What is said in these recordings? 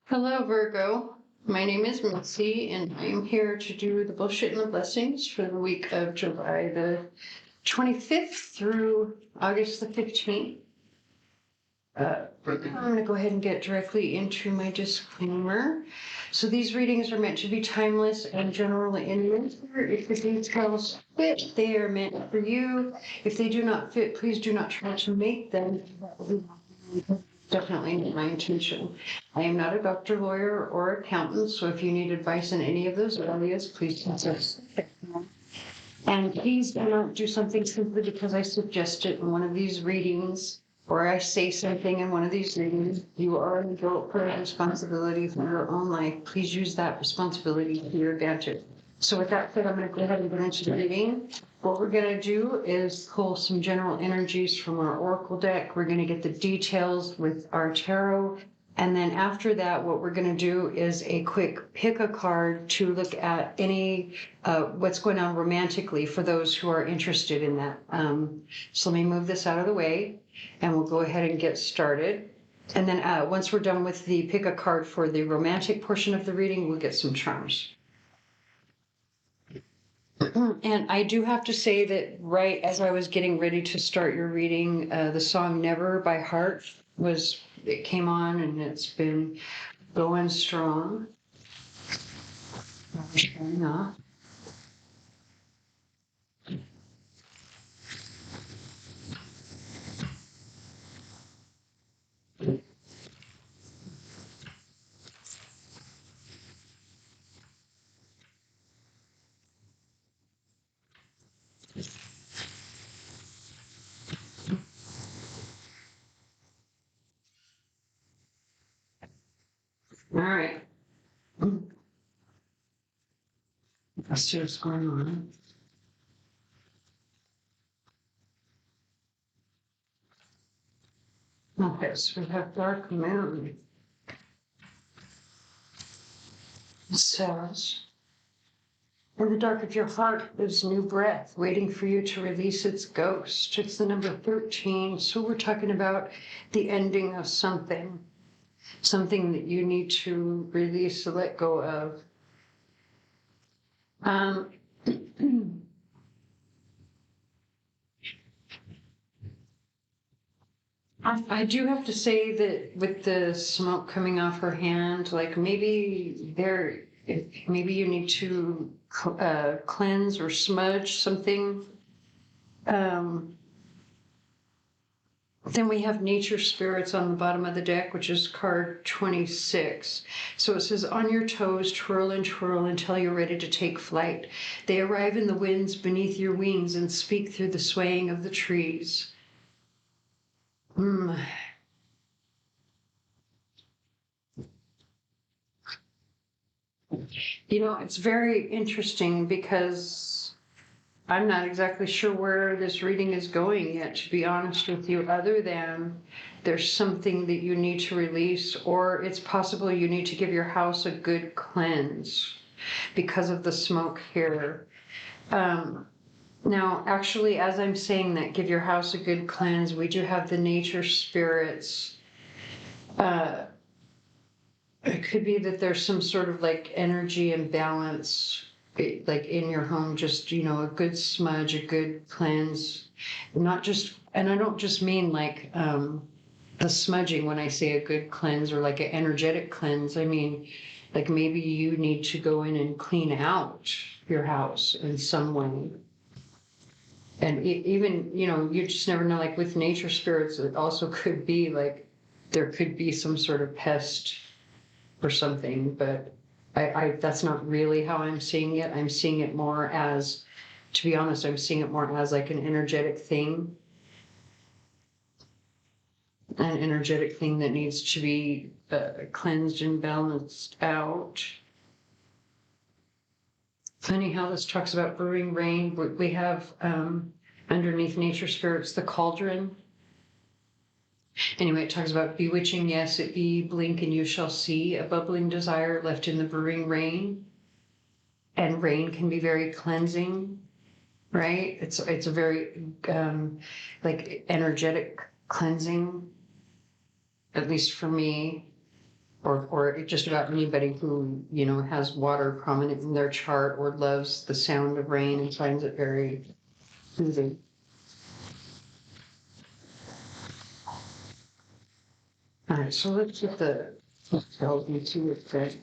Hello, Virgo. My name is Missy, and I am here to do the bullshit and the blessings for the week of July the 25th through August the 15th. I'm going to go ahead and get directly into my disclaimer. So these readings are meant to be timeless and generally in nature. If the details fit, they are meant for you. If they do not fit, please do not try to make them. Definitely not my intention. I am not a doctor, lawyer, or accountant, so if you need advice in any of those areas, please consult. And please do not do something simply because I suggest it in one of these readings, or I say something in one of these readings. You are an adult for responsibility for your own life. Please use that responsibility to your advantage. So with that said, I'm going to go ahead and get into the reading. What we're going to do is pull some general energies from our oracle deck. We're going to get the details with our tarot. And then after that, what we're going to do is a quick pick a card to look at any what's going on romantically for those who are interested in that. So let me move this out of the way and we'll go ahead and get started. And then once we're done with the pick a card for the romantic portion of the reading, we'll get some charms. And I do have to say that right as I was getting ready to start your reading, the song Never by Heart it came on and it's been going strong. Enough. All right. Let's see what's going on. Okay, so we have Dark Moon. It says, in the dark of your heart is new breath waiting for you to release its ghost. It's the number 13. So we're talking about the ending of something that you need to release or let go of. I do have to say that with the smoke coming off her hand, like maybe you need to cleanse or smudge something. Then we have nature spirits on the bottom of the deck, which is card 26. So it says, on your toes, twirl and twirl until you're ready to take flight. They arrive in the winds beneath your wings and speak through the swaying of the trees. You know, it's very interesting because I'm not exactly sure where this reading is going yet, to be honest with you, other than there's something that you need to release, or it's possible you need to give your house a good cleanse because of the smoke here. Now, actually, as I'm saying that, give your house a good cleanse, we do have the nature spirits. It could be that there's some sort of like energy imbalance, like in your home, just, you know, a good smudge, a good cleanse, not just, and I don't just mean like the smudging when I say a good cleanse or like an energetic cleanse. I mean, like maybe you need to go in and clean out your house in some way. And even, you know, you just never know, like with nature spirits, it also could be like there could be some sort of pest or something, but I that's not really how I'm seeing it. I'm seeing it more as, to be honest, I'm seeing it more as like an energetic thing that needs to be cleansed and balanced out. Funny how this talks about brewing rain. We have underneath nature spirits the cauldron. Anyway, it talks about bewitching, yes, it be, blink and you shall see, a bubbling desire left in the brewing rain. And rain can be very cleansing, right? It's a very like energetic cleansing, at least for me. or just about anybody who, you know, has water prominent in their chart or loves the sound of rain and finds it very soothing. All right, so let's get the tells me to it that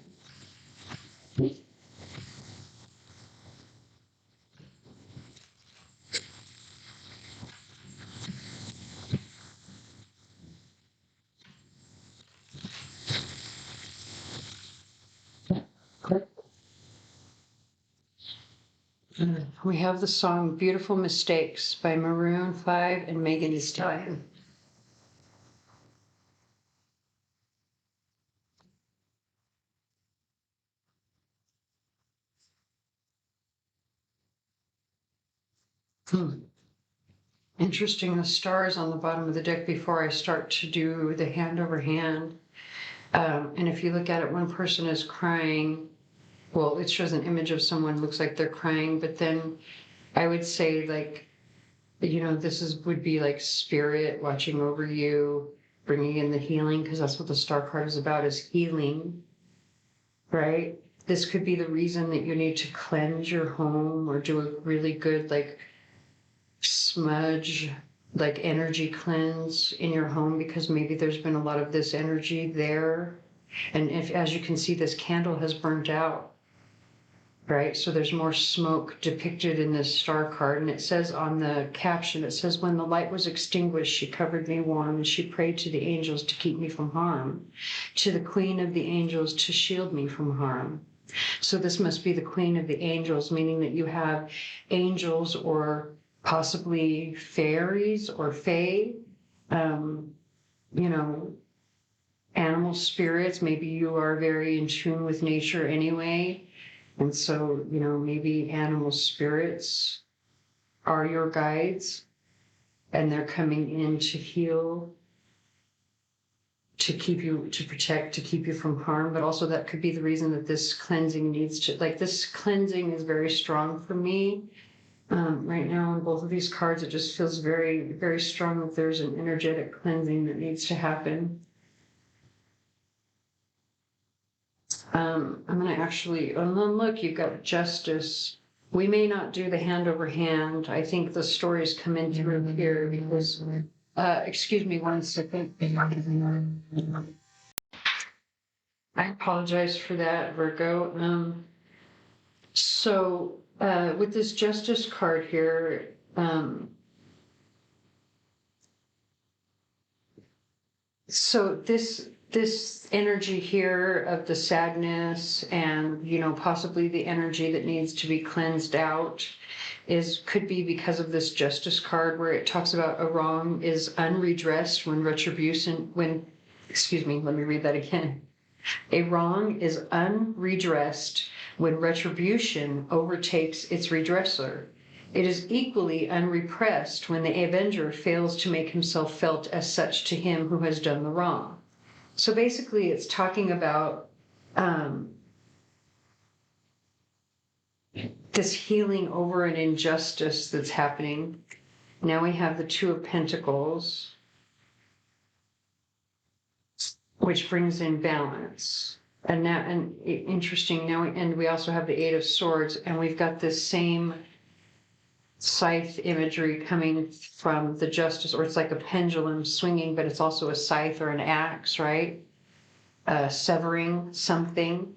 we have the song Beautiful Mistakes by Maroon 5 and Megan Thee Stallion. Interesting, the stars on the bottom of the deck before I start to do the hand over hand. And if you look at it, one person is crying. Well, it shows an image of someone looks like they're crying, but then I would say like, you know, would be like spirit watching over you, bringing in the healing, because that's what the star card is about, is healing, right? This could be the reason that you need to cleanse your home or do a really good like smudge, like energy cleanse in your home, because maybe there's been a lot of this energy there. And if, as you can see, this candle has burnt out, right? So there's more smoke depicted in this star card. And it says on the caption, it says, when the light was extinguished, she covered me warm and she prayed to the angels to keep me from harm, to the queen of the angels to shield me from harm. So this must be the queen of the angels, meaning that you have angels or possibly fairies or fae, you know, animal spirits. Maybe you are very in tune with nature anyway. And so, you know, maybe animal spirits are your guides and they're coming in to heal, to keep you, to protect, to keep you from harm. But also that could be the reason that this cleansing needs to, like this cleansing is very strong for me. Right now on both of these cards, it just feels very, very strong that there's an energetic cleansing that needs to happen. I'm going to actually, and then look, you've got justice. We may not do the hand over hand. I think the stories come in through here because, excuse me one second. I apologize for that, Virgo. So with this justice card here, so this energy here of the sadness and, you know, possibly the energy that needs to be cleansed out could be because of this justice card where it talks about a wrong is unredressed when excuse me, let me read that again. A wrong is unredressed when retribution overtakes its redresser. It is equally unrepressed when the avenger fails to make himself felt as such to him who has done the wrong. So basically, it's talking about this healing over an injustice that's happening. Now we have the Two of Pentacles, which brings in balance. And interesting, we also have the Eight of Swords, and we've got this same scythe imagery coming from the justice, or it's like a pendulum swinging, but it's also a scythe or an axe, right? Severing something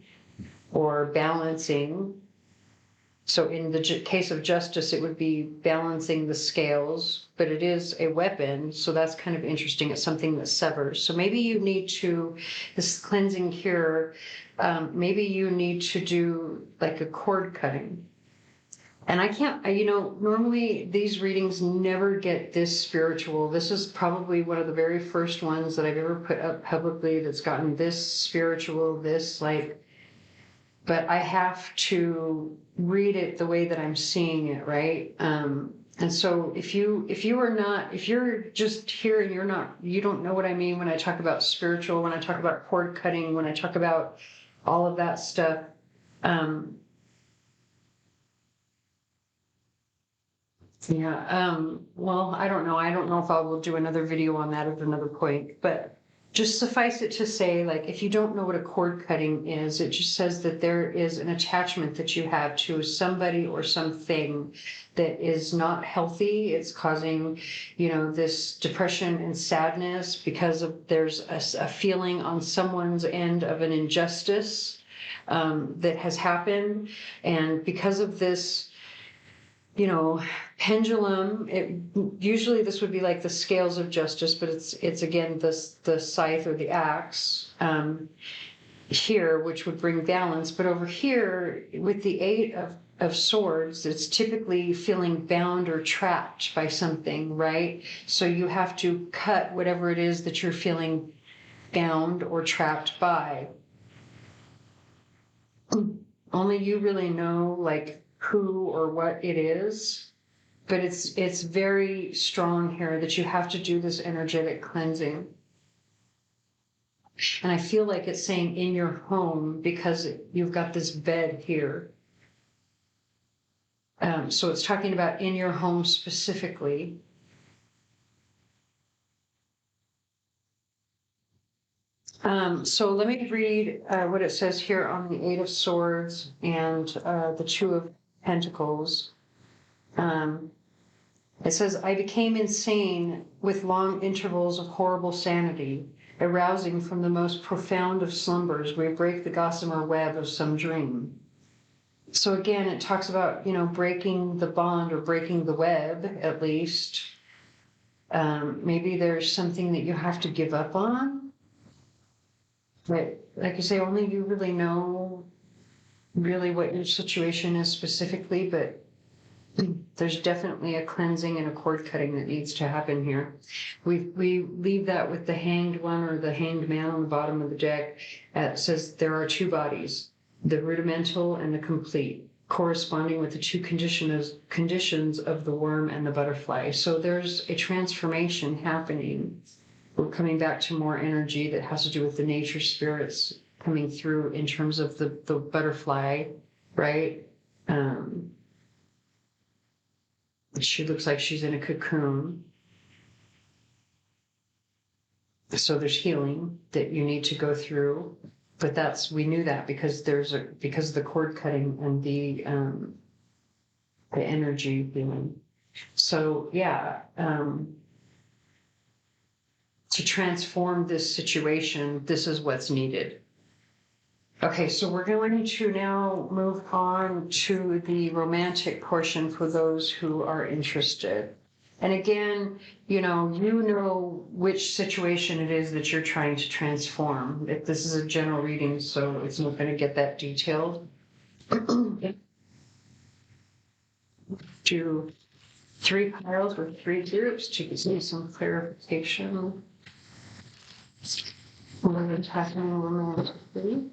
or balancing. So in the case of justice, it would be balancing the scales, but it is a weapon. So that's kind of interesting. It's something that severs. So maybe you need to, this cleansing cure, maybe you need to do like a cord cutting. And I can't, you know, normally these readings never get this spiritual. This is probably one of the very first ones that I've ever put up publicly that's gotten this spiritual, this like, but I have to read it the way that I'm seeing it, right? And so if you're just here and you don't know what I mean when I talk about spiritual, when I talk about cord cutting, when I talk about all of that stuff, well, I don't know. I don't know if I will do another video on that at another point, but just suffice it to say, like, if you don't know what a cord cutting is, it just says that there is an attachment that you have to somebody or something that is not healthy. It's causing, this depression and sadness because there's a feeling on someone's end of an injustice that has happened. And because of this, pendulum, usually this would be like the scales of justice, but it's again the scythe or the axe here, which would bring balance. But over here with the Eight of Swords, it's typically feeling bound or trapped by something, right? So you have to cut whatever it is that you're feeling bound or trapped by. Only you really know, like, who or what it is, but it's very strong here that you have to do this energetic cleansing. And I feel like it's saying in your home because you've got this bed here. So it's talking about in your home specifically. So let me read what it says here on the Eight of Swords and the Two of Pentacles. It says, I became insane with long intervals of horrible sanity, arousing from the most profound of slumbers, we break the gossamer web of some dream. So again, it talks about, breaking the bond or breaking the web, at least. Maybe there's something that you have to give up on. But like I say, only you really know really what your situation is specifically, but there's definitely a cleansing and a cord cutting that needs to happen here. We leave that with the Hanged One or the Hanged Man on the bottom of the deck. It says there are two bodies, the rudimental and the complete, corresponding with the two conditions of the worm and the butterfly. So there's a transformation happening. We're coming back to more energy that has to do with the nature spirits coming through in terms of the butterfly, right? She looks like she's in a cocoon. So there's healing that you need to go through. But we knew that because because of the cord cutting and the energy healing. So yeah, to transform this situation, this is what's needed. Okay, so we're going to now move on to the romantic portion for those who are interested. And again, you know which situation it is that you're trying to transform. This is a general reading, so it's not going to get that detailed. Do 3 piles with 3 groups to give some clarification. We're attacking romantically.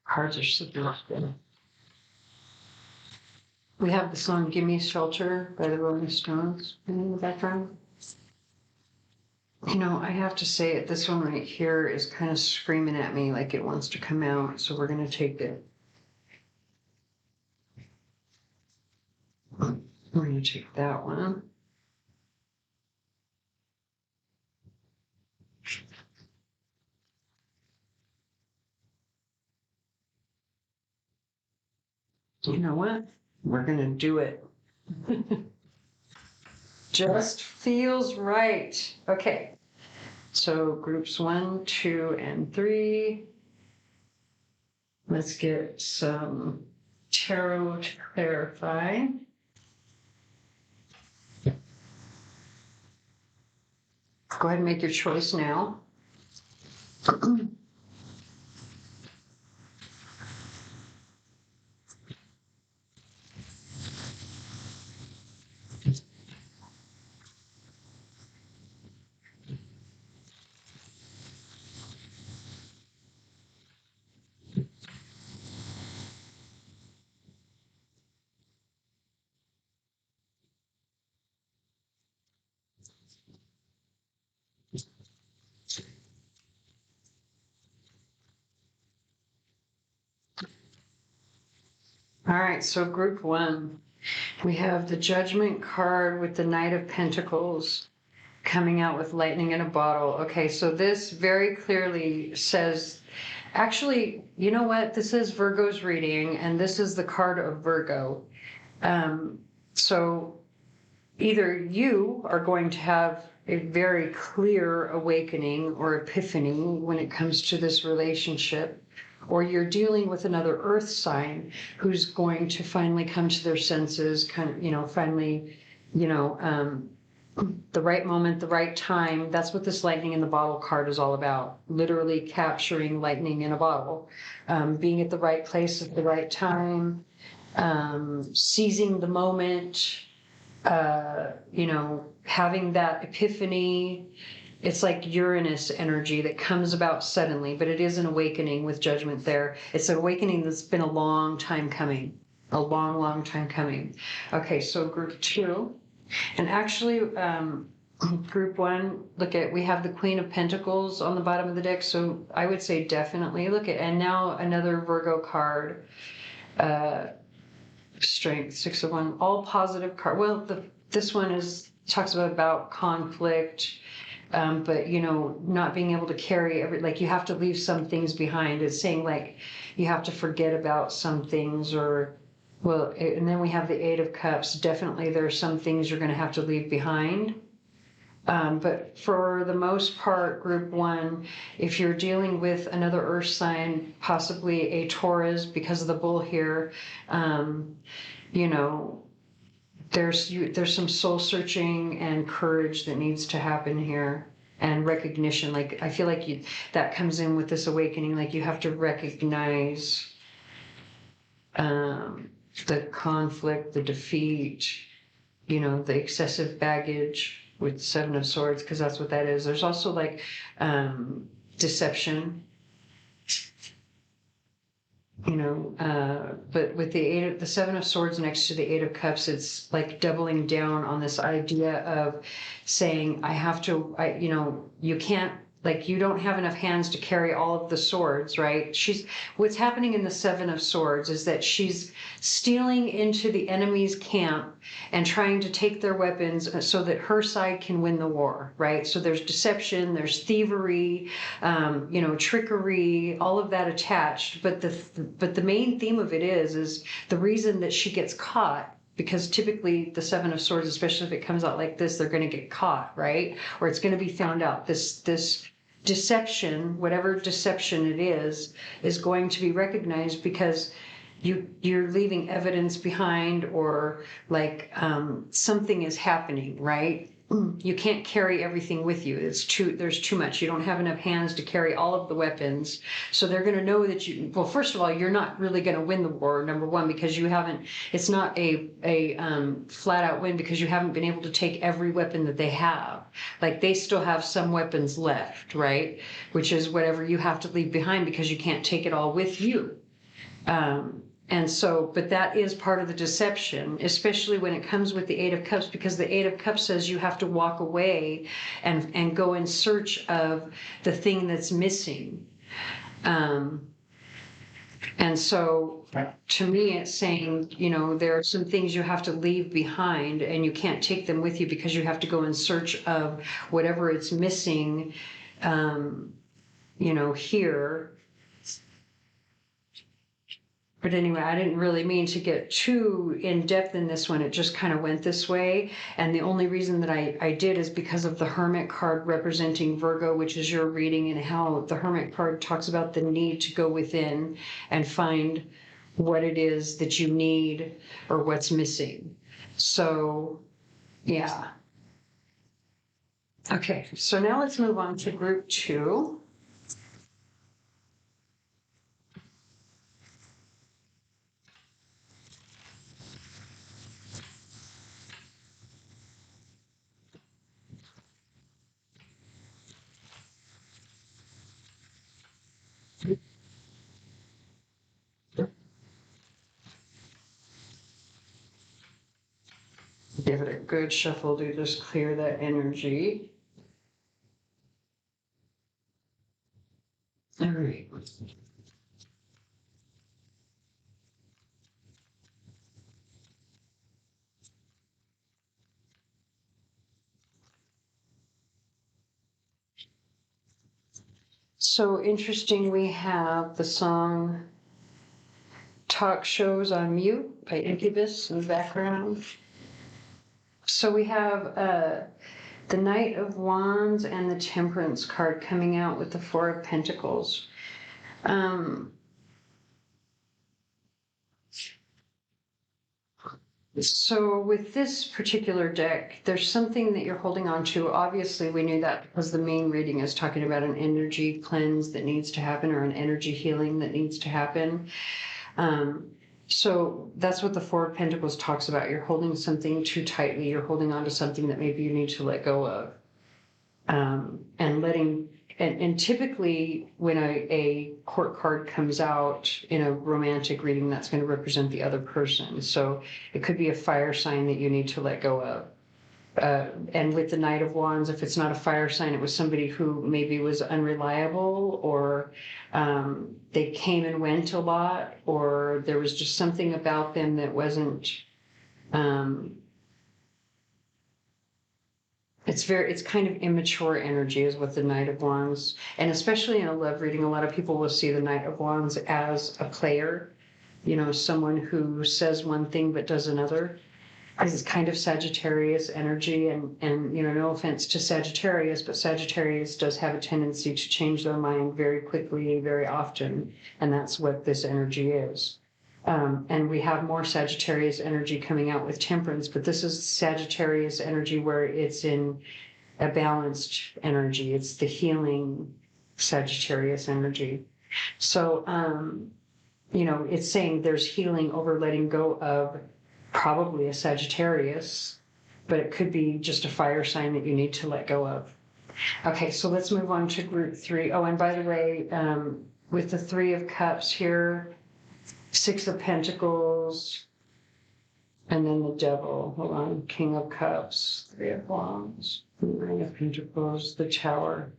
Cards are super often. We have the song Give Me Shelter by the Rolling Stones in the background. I have to say it, this one right here is kind of screaming at me like it wants to come out, so we're going to take it. We're going to take that one. You know what? We're going to do it. Just feels right. Okay. So groups 1, 2, and 3. Let's get some tarot to clarify. Go ahead and make your choice now. All right, so group one, we have the Judgment card with the Knight of Pentacles coming out with lightning in a bottle. Okay, so this very clearly says, actually, you know what? This is Virgo's reading, and this is the card of Virgo. So either you are going to have a very clear awakening or epiphany when it comes to this relationship, or you're dealing with another earth sign who's going to finally come to their senses, kind of, finally, the right moment, the right time. That's what this lightning in the bottle card is all about. Literally capturing lightning in a bottle, being at the right place at the right time, seizing the moment, having that epiphany. It's like Uranus energy that comes about suddenly, but it is an awakening with Judgment there. It's an awakening that's been a long time coming, a long, long time coming. Okay, so group two. And actually, group one, we have the Queen of Pentacles on the bottom of the deck. So I would say definitely and now another Virgo card, Strength, 6 of Wands, all positive card. Well, this one talks about conflict, but not being able to carry you have to leave some things behind. It's saying you have to forget about some things, and then we have the Eight of Cups. Definitely there are some things you're going to have to leave behind. But for the most part, group one, if you're dealing with another earth sign, possibly a Taurus because of the bull here, there's some soul searching and courage that needs to happen here, and recognition. I feel like that comes in with this awakening. You have to recognize the conflict, the defeat, the excessive baggage with 7 of Swords, because that's what that is. There's also deception, but with the 7 of Swords next to the Eight of Cups, it's like doubling down on this idea of saying, you can't, you don't have enough hands to carry all of the swords, right? What's happening in the 7 of Swords is that she's stealing into the enemy's camp and trying to take their weapons so that her side can win the war, right? So there's deception, there's thievery, trickery, all of that attached. But the main theme of it is the reason that she gets caught, because typically the 7 of Swords, especially if it comes out like this, they're going to get caught, right? Or it's going to be found out. This deception, whatever deception it is going to be recognized, because you're leaving evidence behind, or something is happening, right? You can't carry everything with you. There's too much. You don't have enough hands to carry all of the weapons. So they're going to know that first of all, you're not really going to win the war, number one, because it's not a flat out win, because you haven't been able to take every weapon that they have. They still have some weapons left, right? Which is whatever you have to leave behind, because you can't take it all with you. But that is part of the deception, especially when it comes with the Eight of Cups, because the Eight of Cups says you have to walk away and go in search of the thing that's missing. To me, it's saying, there are some things you have to leave behind, and you can't take them with you, because you have to go in search of whatever it's missing, here. But anyway, I didn't really mean to get too in depth in this one. It just kind of went this way. And the only reason that I did is because of the Hermit card representing Virgo, which is your reading, and how the Hermit card talks about the need to go within and find what it is that you need or what's missing. So, yeah. Okay, so now let's move on to group two. Give it a good shuffle to just clear that energy. All right. So interesting, we have the song Talk Shows on Mute by Incubus in the background. So we have the Knight of Wands and the Temperance card coming out with the Four of Pentacles. So with this particular deck, there's something that you're holding on to. Obviously, we knew that because the main reading is talking about an energy cleanse that needs to happen or an energy healing that needs to happen. So that's what the Four of Pentacles talks about. You're holding something too tightly. You're holding on to something that maybe you need to let go of. And typically when a court card comes out in a romantic reading, that's going to represent the other person. So it could be a fire sign that you need to let go of. And with the Knight of Wands, if it's not a fire sign, it was somebody who maybe was unreliable, or they came and went a lot, or there was just something about them that wasn't, it's kind of immature energy is what the Knight of Wands, and especially in a love reading, a lot of people will see the Knight of Wands as a player, someone who says one thing but does another. It's kind of Sagittarius energy, and no offense to Sagittarius, but Sagittarius does have a tendency to change their mind very quickly, very often, and that's what this energy is. And we have more Sagittarius energy coming out with Temperance, but this is Sagittarius energy where it's in a balanced energy. It's the healing Sagittarius energy. So, it's saying there's healing over letting go of probably a Sagittarius, but it could be just a fire sign that you need to let go of. Okay, so let's move on to group 3. Oh, and by the way, with the Three of Cups here, Six of Pentacles, and then the Devil. Hold on, King of Cups, Three of Wands, Nine of Pentacles, the Tower.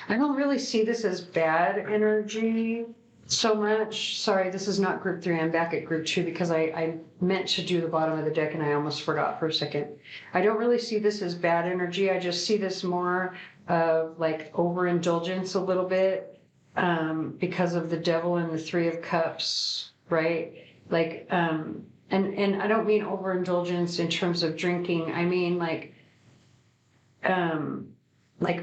I don't really see this as bad energy so much. Sorry, this is not group 3. I'm back at group 2 because I meant to do the bottom of the deck and I almost forgot for a second. I don't really see this as bad energy. I just see this more of like overindulgence a little bit because of the Devil and the Three of Cups, right? Like, and I don't mean overindulgence in terms of drinking. I mean like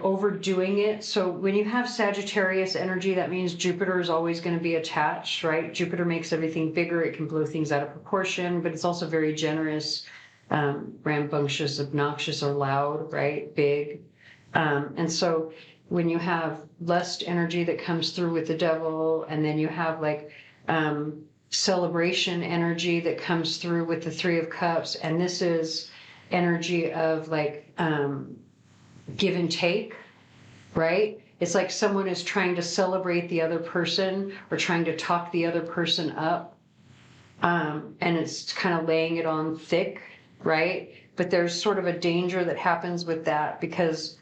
overdoing it. So when you have Sagittarius energy, that means Jupiter is always going to be attached, right? Jupiter makes everything bigger. It can blow things out of proportion, but it's also very generous, rambunctious, obnoxious, or loud, right? Big. And so when you have lust energy that comes through with the Devil, and then you have like celebration energy that comes through with the Three of Cups, and this is energy of like give and take, right? It's like someone is trying to celebrate the other person or trying to talk the other person up, and it's kind of laying it on thick, right? But there's sort of a danger that happens with that because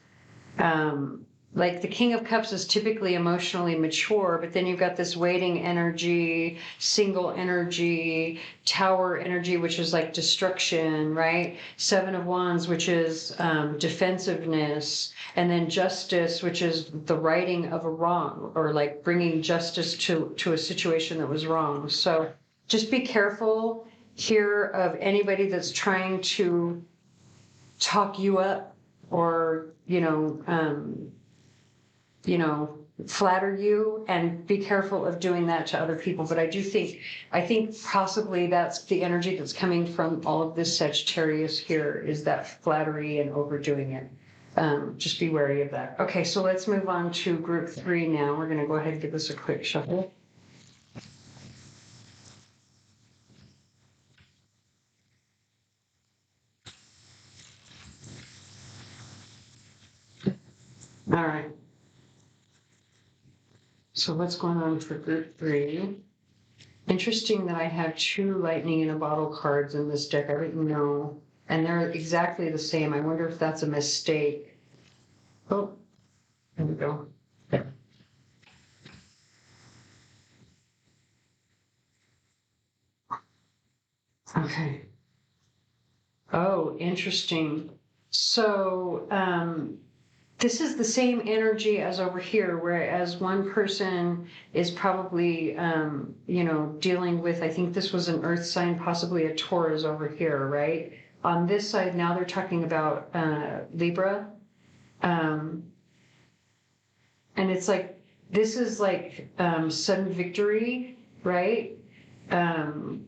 like the King of Cups is typically emotionally mature, but then you've got this waiting energy, single energy, Tower energy, which is like destruction, right? Seven of Wands, which is defensiveness, and then Justice, which is the righting of a wrong, or like bringing justice to a situation that was wrong. So just be careful here of anybody that's trying to talk you up or, flatter you, and be careful of doing that to other people. But I think possibly that's the energy that's coming from all of this Sagittarius here, is that flattery and overdoing it. Just be wary of that. Okay, so let's move on to group 3 now. We're going to go ahead and give this a quick shuffle. All right. So what's going on for group 3? Interesting that I have 2 lightning in a bottle cards in this deck. I didn't know. And they're exactly the same. I wonder if that's a mistake. Oh, there we go. Okay. Oh, interesting. So, this is the same energy as over here, whereas one person is probably, dealing with, I think this was an earth sign, possibly a Taurus over here, right? On this side, now they're talking about Libra. And it's like, this is like sudden victory, right? Um,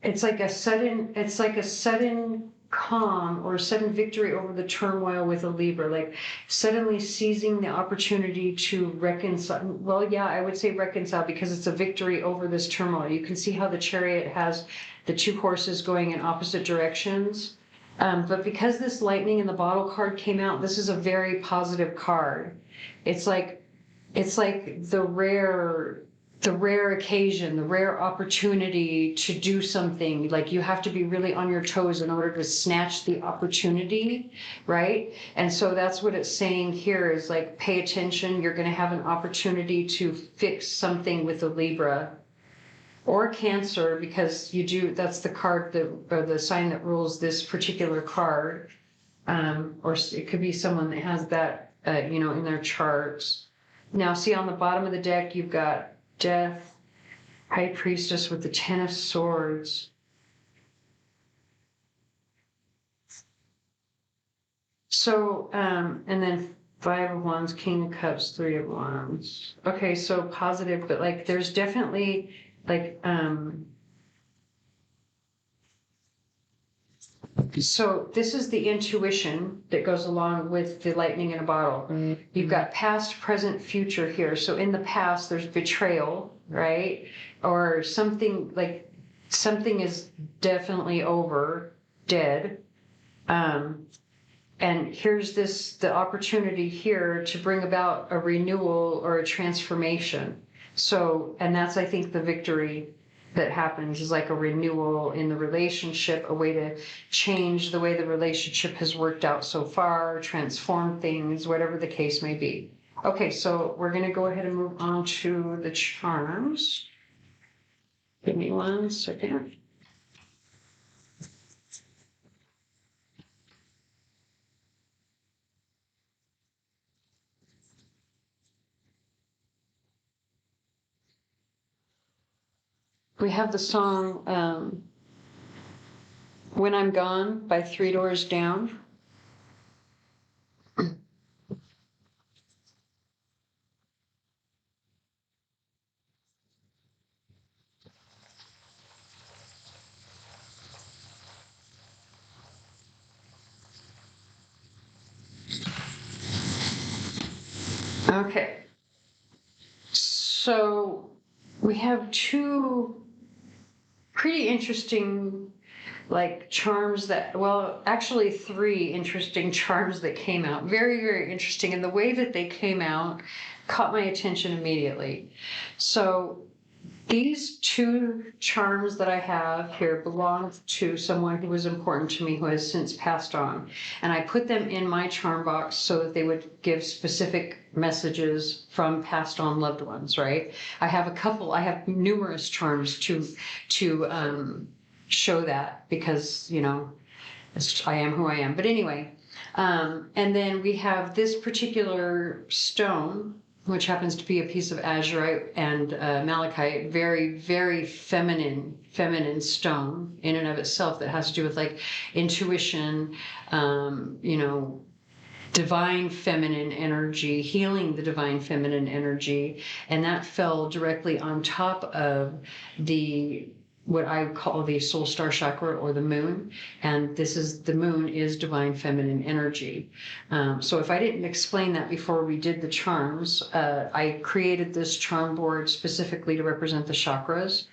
it's like a sudden calm or sudden victory over the turmoil with a Libra, like suddenly seizing the opportunity to reconcile. Well, yeah, I would say reconcile because it's a victory over this turmoil. You can see how the Chariot has the two horses going in opposite directions. But because this lightning in the bottle card came out, this is a very positive card. It's like the rare occasion, the rare opportunity to do something. Like you have to be really on your toes in order to snatch the opportunity, right? And so that's what it's saying here is like, pay attention. You're going to have an opportunity to fix something with a Libra or Cancer, because that's the card or the sign that rules this particular card. Or it could be someone that has that, in their charts. Now, see on the bottom of the deck, you've got Death, High Priestess with the Ten of Swords. So, and then Five of Wands, King of Cups, Three of Wands. Okay, so positive, but like there's definitely like, so this is the intuition that goes along with the lightning in a bottle. Mm-hmm. You've got past, present, future here. So in the past, there's betrayal, right? Or something is definitely over, dead. And here's the opportunity here to bring about a renewal or a transformation. So, and that's, I think, the victory that happens is like a renewal in the relationship, a way to change the way the relationship has worked out so far, transform things, whatever the case may be. Okay, so we're going to go ahead and move on to the charms. Give me 1 second. We have the song When I'm Gone by Three Doors Down. Okay. So we have two pretty interesting charms actually 3 interesting charms that came out. Very, very interesting. And the way that they came out caught my attention immediately. So these 2 charms that I have here belong to someone who was important to me who has since passed on. And I put them in my charm box so that they would give specific messages from passed on loved ones, right? I have numerous charms to show that because, I am who I am. But anyway, and then we have this particular stone, which happens to be a piece of azurite and malachite, very, very feminine stone in and of itself that has to do with intuition, divine feminine energy, healing the divine feminine energy. And that fell directly on top of what I call the soul star chakra or the moon. And the moon is divine feminine energy. So if I didn't explain that before we did the charms, I created this charm board specifically to represent the chakras,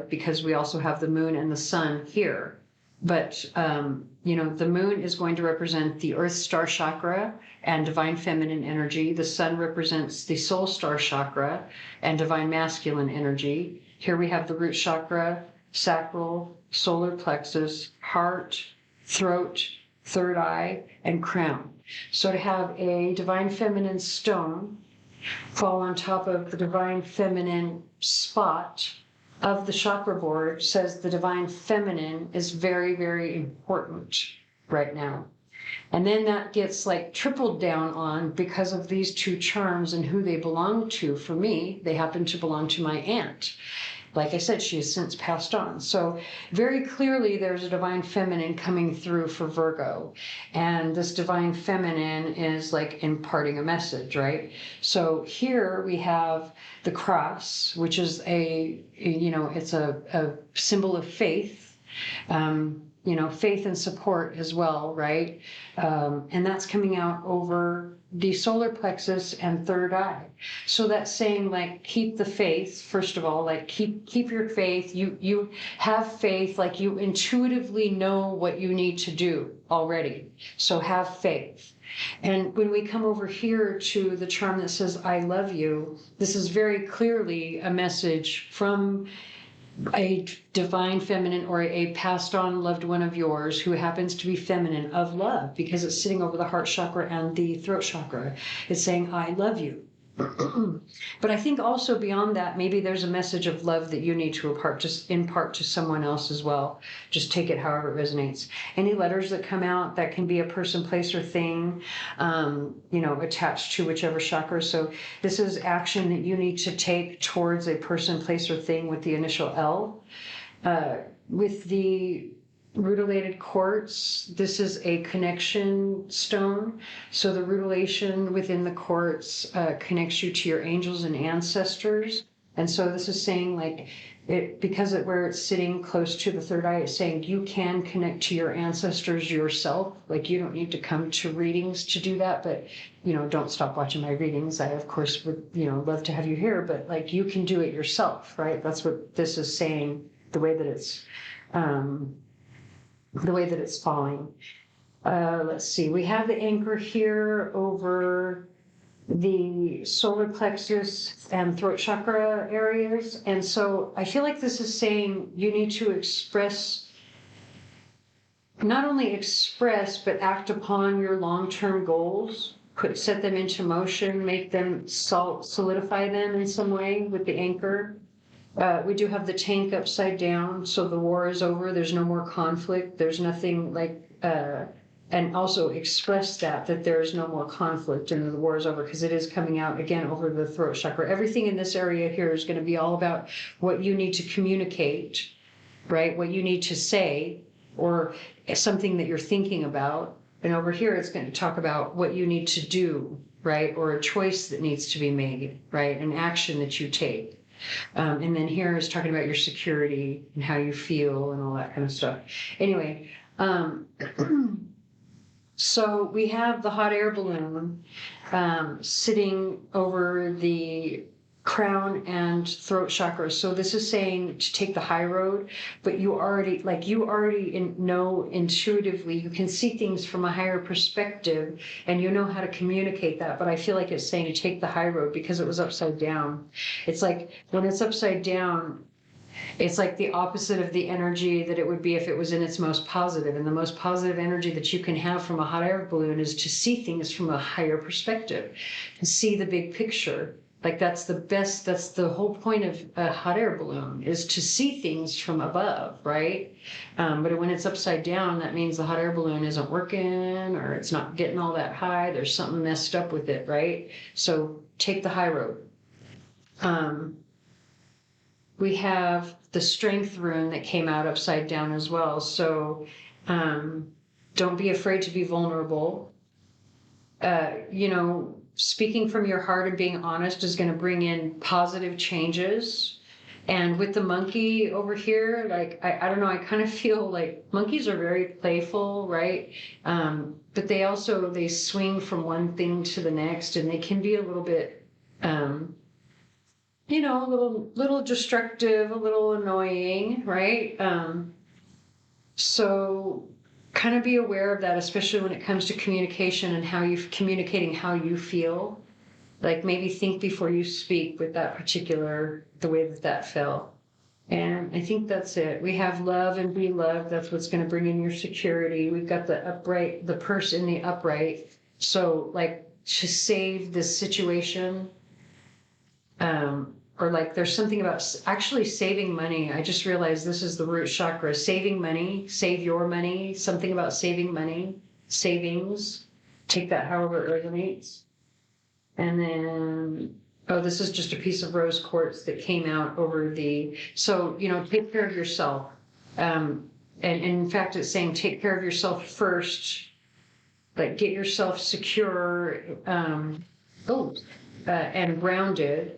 because we also have the moon and the sun here. But, the moon is going to represent the earth star chakra and divine feminine energy. The sun represents the soul star chakra and divine masculine energy. Here we have the root chakra, sacral, solar plexus, heart, throat, third eye, and crown. So to have a divine feminine stone fall on top of the divine feminine spot of the chakra board says the divine feminine is very, very important right now. And then that gets like tripled down on because of these two charms and who they belong to. For me, they happen to belong to my aunt. Like I said, she has since passed on. So very clearly there's a divine feminine coming through for Virgo. And this divine feminine is like imparting a message, right? So here we have the cross, which is it's a symbol of faith. Faith and support as well, right? And that's coming out over the solar plexus and third eye. So that's saying like, keep the faith, first of all, like keep your faith. You have faith, like you intuitively know what you need to do already. So have faith. And when we come over here to the charm that says, I love you, this is very clearly a message from a divine feminine or a passed on loved one of yours who happens to be feminine of love, because it's sitting over the heart chakra and the throat chakra. It's saying, I love you. But I think also beyond that, maybe there's a message of love that you need to impart to someone else as well. Just take it however it resonates. Any letters that come out, that can be a person, place, or thing, attached to whichever chakra. So this is action that you need to take towards a person, place, or thing with the initial L. With the rutilated quartz, this is a connection stone. So the rutilation within the quartz connects you to your angels and ancestors. And so this is saying like, where it's sitting close to the third eye, it's saying you can connect to your ancestors yourself. Like you don't need to come to readings to do that, but don't stop watching my readings. I of course would, love to have you here, but like you can do it yourself, right? That's what this is saying, the way that it's falling. Let's see, we have the anchor here over the solar plexus and throat chakra areas. And so I feel like this is saying you need to not only express, but act upon your long-term goals, set them into motion, make them solidify them in some way with the anchor. We do have the tank upside down, so the war is over. There's no more conflict. There's nothing like, and also express that there is no more conflict and the war is over, because it is coming out again over the throat chakra. Everything in this area here is going to be all about what you need to communicate, right? What you need to say, or something that you're thinking about. And over here, it's going to talk about what you need to do, right? Or a choice that needs to be made, right? An action that you take. And then here is talking about your security and how you feel and all that kind of stuff. Anyway, so we have the hot air balloon sitting over the crown and throat chakra. So this is saying to take the high road, but you already know intuitively, you can see things from a higher perspective and you know how to communicate that. But I feel like it's saying to take the high road because it was upside down. It's like when it's upside down, it's like the opposite of the energy that it would be if it was in its most positive. And the most positive energy that you can have from a hot air balloon is to see things from a higher perspective and see the big picture. Like that's the whole point of a hot air balloon, is to see things from above, right? But when it's upside down, that means the hot air balloon isn't working, or it's not getting all that high. There's something messed up with it, right? So take the high road. We have the strength rune that came out upside down as well. So don't be afraid to be vulnerable. Speaking from your heart and being honest is going to bring in positive changes. And with the monkey over here, like, I don't know, I kind of feel like monkeys are very playful, right? But they swing from one thing to the next, and they can be a little bit, a little destructive, a little annoying, right? So kind of be aware of that, especially when it comes to communication and communicating how you feel. Like maybe think before you speak with the way that fell. And I think that's it. We have love and be loved. That's what's going to bring in your security. We've got the purse in the upright. So like to save this situation, or like there's something about actually saving money. I just realized this is the root chakra, saving money, save your money, something about saving money, savings, take that however it resonates. And then, oh, this is just a piece of rose quartz that came out over so, take care of yourself. And in fact, it's saying take care of yourself first, like get yourself secure, and grounded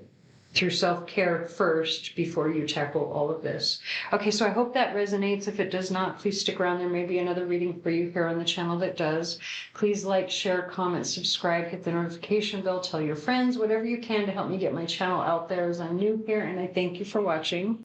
through self-care first before you tackle all of this. Okay, so I hope that resonates. If it does not, please stick around. There may be another reading for you here on the channel that does. Please like, share, comment, subscribe, hit the notification bell, tell your friends, whatever you can to help me get my channel out there as I'm new here, and I thank you for watching.